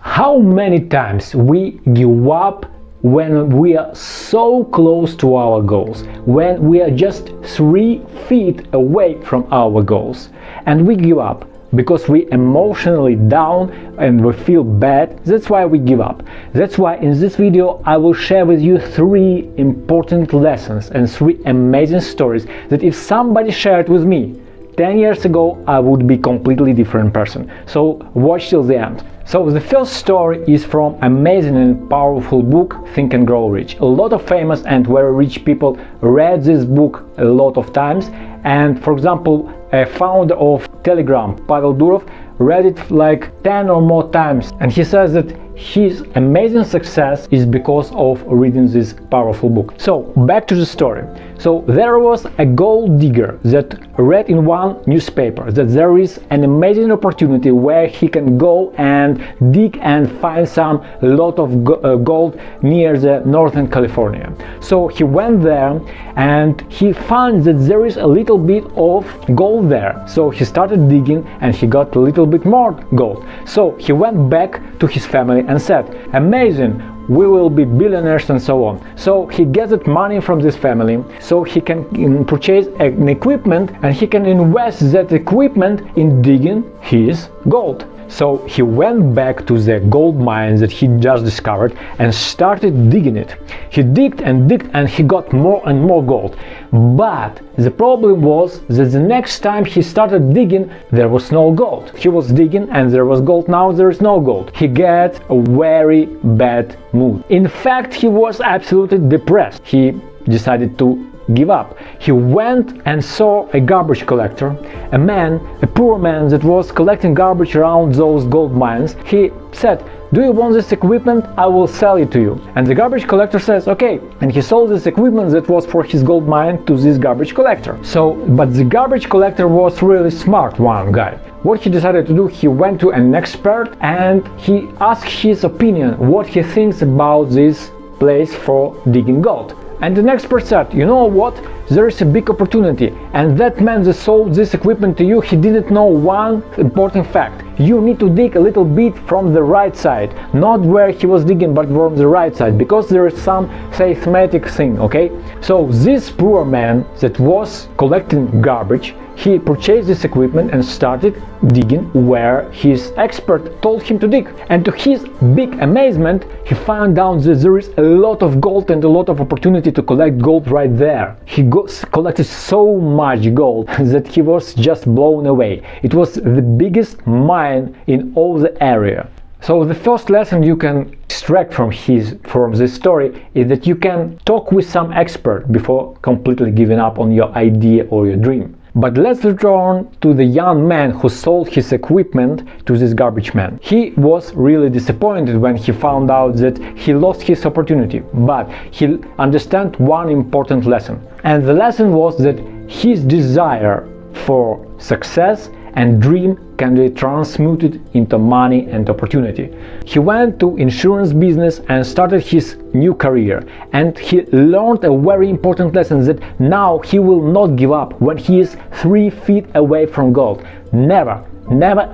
How many times we give up when we are so close to our goals, when we are just 3 feet away from our goals, and we give up because we emotionally down and we feel bad. That's why we give up. That's why in this video I will share with you 3 important lessons and 3 amazing stories that if somebody shared with me 10 years ago, I would be a completely different person. So watch till the end. So the first story is from amazing and powerful book Think and Grow Rich. A lot of famous and very rich people read this book a lot of times, and for example a founder of Telegram, Pavel Durov, read it like 10 or more times, and he says that his amazing success is because of reading this powerful book. So back to the story. So there was a gold digger that read in one newspaper that there is an amazing opportunity where he can go and dig and find some lot of gold near the northern California. So he went there and he found that there is a little bit of gold there. So he started digging and he got a little bit more gold. So he went back to his family and said, amazing, we will be billionaires and so on. So he gathered money from this family so he can purchase an equipment and he can invest that equipment in digging his gold. So he went back to the gold mine that he just discovered and started digging it. He digged and he got more and more gold. But the problem was that the next time he started digging, there was no gold. He was digging and there was gold, now there is no gold. He got a very bad mood. In fact, he was absolutely depressed. He decided to give up. He went and saw a garbage collector, a poor man that was collecting garbage around those gold mines. He said, do you want this equipment? I will sell it to you. And the garbage collector says, okay. And he sold this equipment that was for his gold mine to this garbage collector. But the garbage collector was really smart one guy. What he decided to do, he went to an expert and he asked his opinion, what he thinks about this place for digging gold. And the expert said, you know what, there is a big opportunity, and that man that sold this equipment to you, he didn't know one important fact. You need to dig a little bit from the right side, not where he was digging, but from the right side, because there is some seismic thing, okay? So this poor man that was collecting garbage, he purchased this equipment and started digging where his expert told him to dig. And to his big amazement, he found out that there is a lot of gold and a lot of opportunity to collect gold right there. He collected so much gold that he was just blown away. It was the biggest mine in all the area. So the first lesson you can extract from this story is that you can talk with some expert before completely giving up on your idea or your dream. But let's return to the young man who sold his equipment to this garbage man. He was really disappointed when he found out that he lost his opportunity, but he understood one important lesson. And the lesson was that his desire for success and dream can be transmuted into money and opportunity. He went to insurance business and started his new career, and he learned a very important lesson that now he will not give up when he is 3 feet away from gold. Never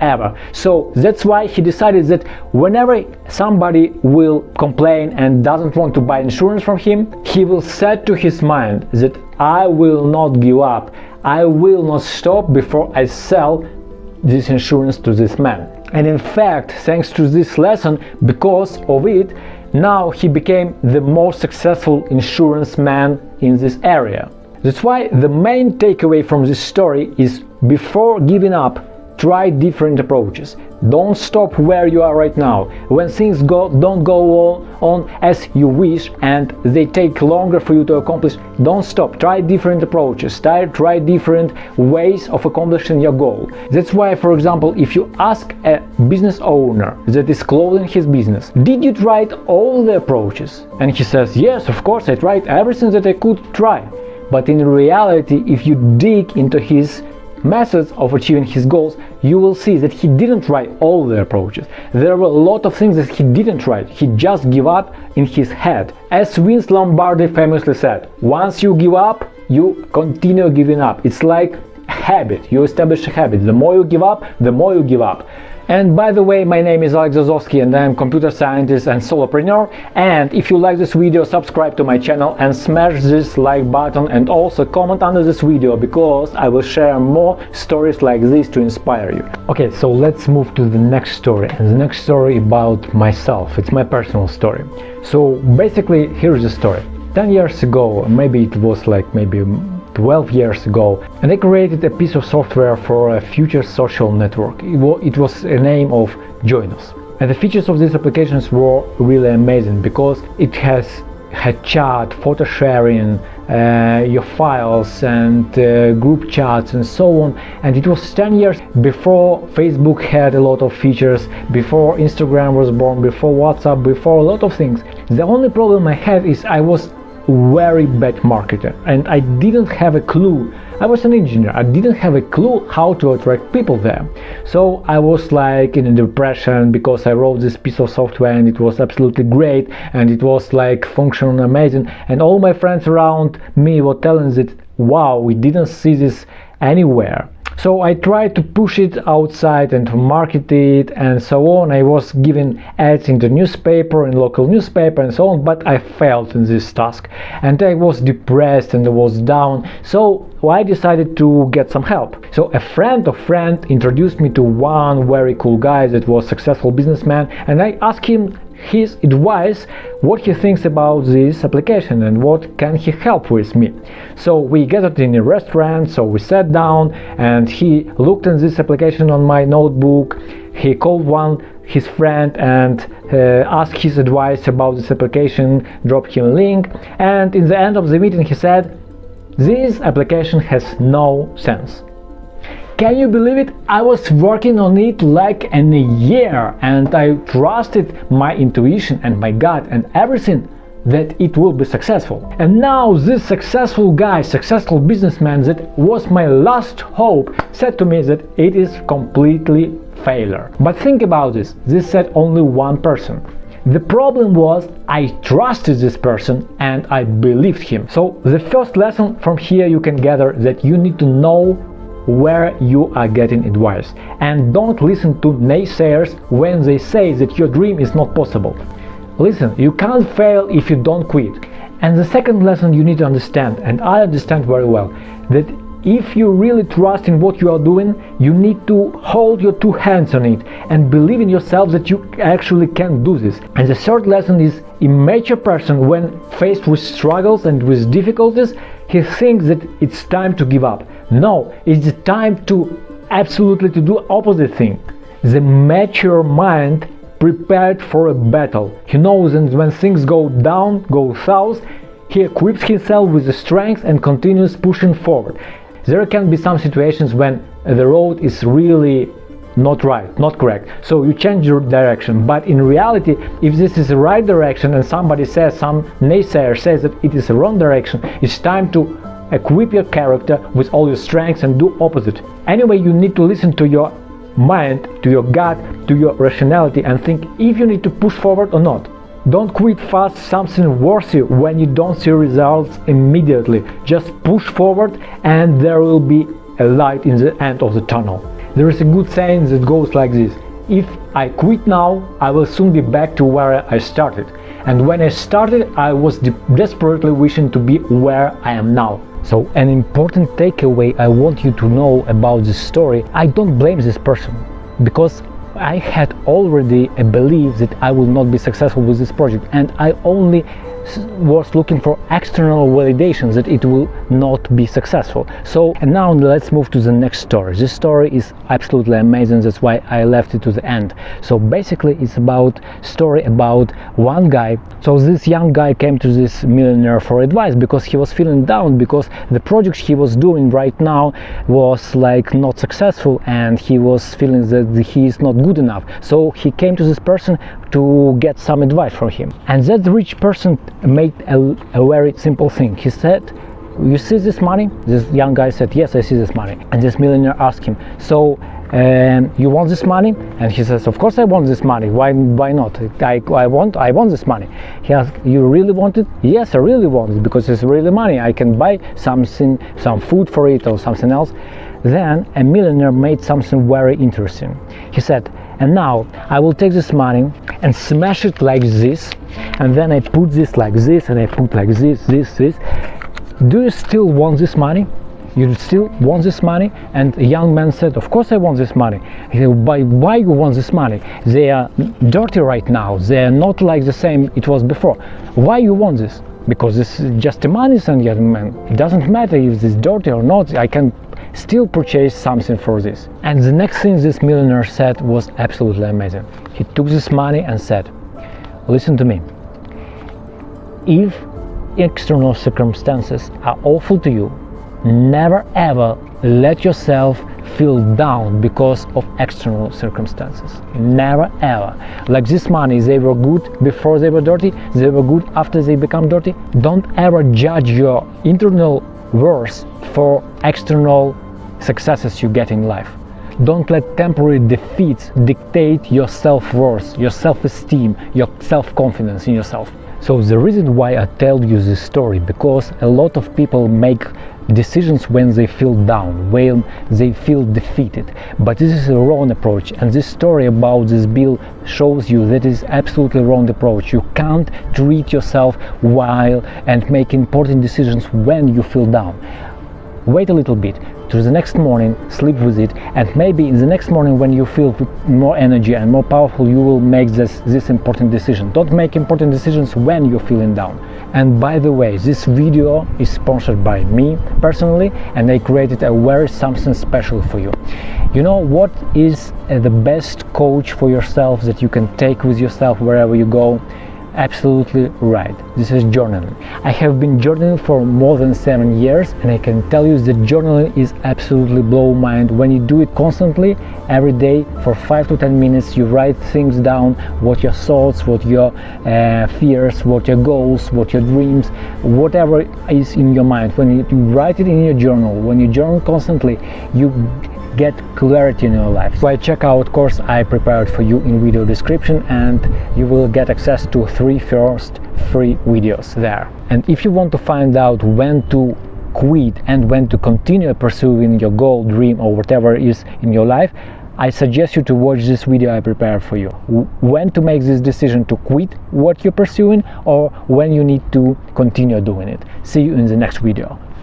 ever. So that's why he decided that whenever somebody will complain and doesn't want to buy insurance from him, he will set to his mind that I will not give up. I will not stop before I sell this insurance to this man. And in fact, thanks to this lesson, because of it, now he became the most successful insurance man in this area. That's why the main takeaway from this story is, before giving up, try different approaches. Don't stop where you are right now. When things don't go on as you wish and they take longer for you to accomplish, don't stop. Try different approaches. Try different ways of accomplishing your goal. That's why, for example, if you ask a business owner that is closing his business, did you try all the approaches? And he says, yes, of course, I tried everything that I could try. But in reality, if you dig into his methods of achieving his goals, you will see that he didn't try all the approaches. There were a lot of things that he didn't try. He just gave up in his head. As Vince Lombardi famously said, once you give up, you continue giving up. It's like a habit. You establish a habit. The more you give up, the more you give up. And by the way, my name is Alex Zazovsky and I'm computer scientist and solopreneur. And if you like this video, subscribe to my channel and smash this like button, and also comment under this video, because I will share more stories like this to inspire you. Okay, so let's move to the next story. And the next story about myself. It's my personal story. So basically, here's the story. 10 years ago, maybe it was like maybe 12 years ago, and I created a piece of software for a future social network. It was a name of Join Us. And the features of these applications were really amazing, because it had chat, photo sharing, your files and group chats and so on. And it was 10 years before Facebook had a lot of features, before Instagram was born, before WhatsApp, before a lot of things. The only problem I had is I was very bad marketer, and I didn't have a clue. I was an engineer, I didn't have a clue how to attract people there. So I was like in a depression, because I wrote this piece of software and it was absolutely great, and it was like functional amazing, and all my friends around me were telling that, wow, we didn't see this anywhere. So I tried to push it outside and to market it and so on. I was giving ads in the newspaper, in local newspaper and so on, but I failed in this task, and I was depressed and I was down. So I decided to get some help. So a friend of friend introduced me to one very cool guy that was a successful businessman, and I asked him his advice, what he thinks about this application and what can he help with me. So we gathered in a restaurant, so we sat down, and he looked at this application on my notebook. He called his friend and asked his advice about this application, dropped him a link, and in the end of the meeting he said, this application has no sense. Can you believe it? I was working on it like in a year, and I trusted my intuition and my gut and everything that it will be successful. And now this successful guy, successful businessman that was my last hope, said to me that it is completely failure. But think about this said only one person. The problem was I trusted this person and I believed him. So the first lesson from here you can gather that you need to know where you are getting advice, and don't listen to naysayers when they say that your dream is not possible. Listen, you can't fail if you don't quit. And the second lesson you need to understand, and I understand very well, that if you really trust in what you are doing, you need to hold your two hands on it and believe in yourself that you actually can do this. And the third lesson is, a mature person, when faced with struggles and with difficulties, he thinks that it's time to give up. No, it's the time to absolutely to do opposite thing. The mature mind prepared for a battle. He knows that when things go down, go south, he equips himself with the strength and continues pushing forward. There can be some situations when the road is really not right, not correct, so you change your direction. But in reality, if this is the right direction and somebody says, some naysayer says that it is the wrong direction, it's time to equip your character with all your strengths and do opposite. Anyway, you need to listen to your mind, to your gut, to your rationality, and think if you need to push forward or not. Don't quit fast something worthy when you don't see results immediately. Just push forward and there will be a light in the end of the tunnel. There is a good saying that goes like this: if I quit now, I will soon be back to where I started. And when I started, I was desperately wishing to be where I am now. So an important takeaway I want you to know about this story: I don't blame this person, because I had already a belief that I will not be successful with this project, and I only was looking for external validations that it will not be successful. So, and now let's move to the next story. This story is absolutely amazing, that's why I left it to the end. So basically it's about story about one guy. So this young guy came to this millionaire for advice because he was feeling down, because the project he was doing right now was like not successful, and he was feeling that he is not good enough. So he came to this person to get some advice from him, and that rich person made a very simple thing. He said, "You see this money?" This young guy said, "Yes, I see this money." And this millionaire asked him, "So you want this money?" And he says, "Of course I want this money. Why not? I want this money." He asked, "You really want it?" "Yes, I really want it, because it's really money. I can buy something, some food for it or something else." Then a millionaire made something very interesting. He said, And now I will take this money and smash it like this, and then I put this like this, and I put like this. Do you still want this money? You still want this money? And a young man said, of course I want this money. He said, why you want this money? They are dirty right now. They are not like the same it was before. Why you want this? Because this is just the money, son, young man. It doesn't matter if it's dirty or not. I can still purchase something for this. And the next thing this millionaire said was absolutely amazing. He took this money and said, listen to me. If external circumstances are awful to you, never ever let yourself feel down because of external circumstances. Never ever. Like this money, they were good before they were dirty, they were good after they become dirty. Don't ever judge your internal worth for external successes you get in life. Don't let temporary defeats dictate your self-worth, your self-esteem, your self-confidence in yourself. So the reason why I tell you this story, because a lot of people make decisions when they feel down, when they feel defeated. But this is a wrong approach, and this story about this bill shows you that is absolutely wrong approach. You can't treat yourself while and make important decisions when you feel down. Wait a little bit to the next morning, sleep with it, and maybe in the next morning when you feel more energy and more powerful, you will make this important decision. Don't make important decisions when you're feeling down. And by the way, this video is sponsored by me personally, and I created a very something special for you. You know what is the best coach for yourself that you can take with yourself wherever you go? Absolutely right. This is journaling. I have been journaling for more than 7 years, and I can tell you that journaling is absolutely blow mind. When you do it constantly, every day for 5 to 10 minutes, you write things down, what your thoughts, what your fears, what your goals, what your dreams, whatever is in your mind. When you write it in your journal, when you journal constantly, you get clarity in your life. So check out course I prepared for you in video description, and you will get access to 3 first free videos there. And if you want to find out when to quit and when to continue pursuing your goal, dream, or whatever is in your life, I suggest you to watch this video I prepared for you. When to make this decision to quit what you're pursuing, or when you need to continue doing it. See you in the next video.